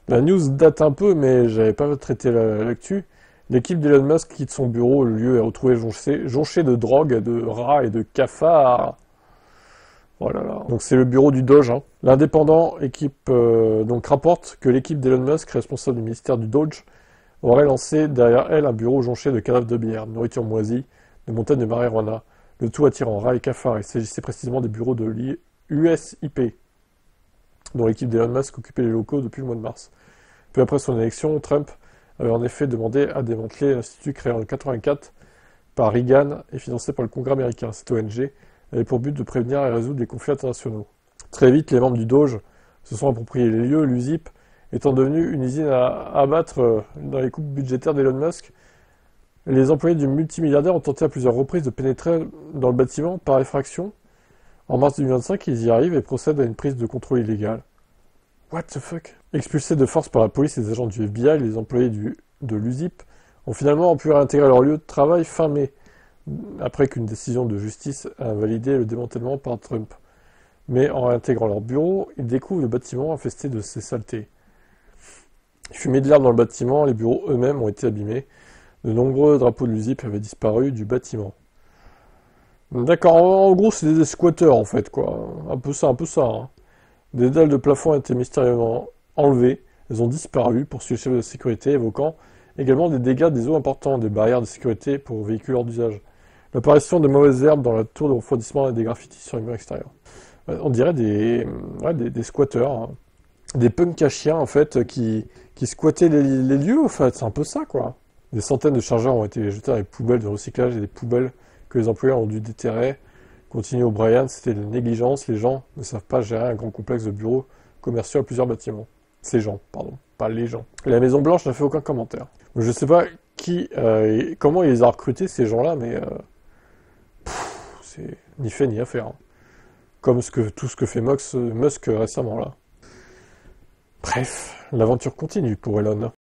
La news date un peu, mais j'avais pas traité l'actu. L'équipe d'Elon Musk quitte son bureau, le lieu est retrouvé jonché de drogue, de rats et de cafards. Oh là là. Donc c'est le bureau du Doge. Hein. L'indépendant équipe donc rapporte que l'équipe d'Elon Musk, responsable du ministère du Doge, aurait lancé derrière elle un bureau jonché de cadavres de bière, de nourriture moisie, de montagnes de marijuana, le tout attirant rats et cafards. Il s'agissait précisément des bureaux de l'USIP, dont l'équipe d'Elon Musk occupait les locaux depuis le mois de mars. Peu après son élection, Trump avait en effet demandé à démanteler l'institut créé en 1984 par Reagan et financé par le Congrès américain. Cette ONG avait pour but de prévenir et résoudre les conflits internationaux. Très vite, les membres du Doge se sont appropriés les lieux, l'USIP étant devenu une usine à abattre dans les coupes budgétaires d'Elon Musk. Les employés du multimilliardaire ont tenté à plusieurs reprises de pénétrer dans le bâtiment par effraction. En mars 2025, ils y arrivent et procèdent à une prise de contrôle illégale. What the fuck? Expulsés de force par la police et les agents du FBI, les employés de l'USIP ont finalement pu réintégrer leur lieu de travail fin mai, après qu'une décision de justice a validé le démantèlement par Trump. Mais en réintégrant leur bureau, ils découvrent le bâtiment infesté de ces saletés. Il fumait de l'herbe dans le bâtiment, les bureaux eux-mêmes ont été abîmés. De nombreux drapeaux de l'USIP avaient disparu du bâtiment. D'accord, en gros c'est des squatteurs en fait, quoi. Un peu ça, hein. Des dalles de plafond ont été mystérieusement enlevées, elles ont disparu, poursuit le chef de sécurité, évoquant également des dégâts des eaux importants, des barrières de sécurité pour véhicules hors d'usage. L'apparition de mauvaises herbes dans la tour de refroidissement et des graffitis sur les murs extérieurs. On dirait des squatteurs, hein. Des punks à chiens en fait, qui squattaient les lieux en fait, c'est un peu ça quoi. Des centaines de chargeurs ont été jetés dans les poubelles de recyclage et des poubelles que les employés ont dû déterrer. Continue O'Brien, c'était de la négligence, les gens ne savent pas gérer un grand complexe de bureaux commerciaux à plusieurs bâtiments. Ces gens, pardon, pas les gens. Et la Maison Blanche n'a fait aucun commentaire. Je sais pas comment il les a recrutés ces gens-là, mais c'est ni fait ni à faire. Hein. Comme tout ce que fait Musk récemment là. Bref, l'aventure continue pour Elon.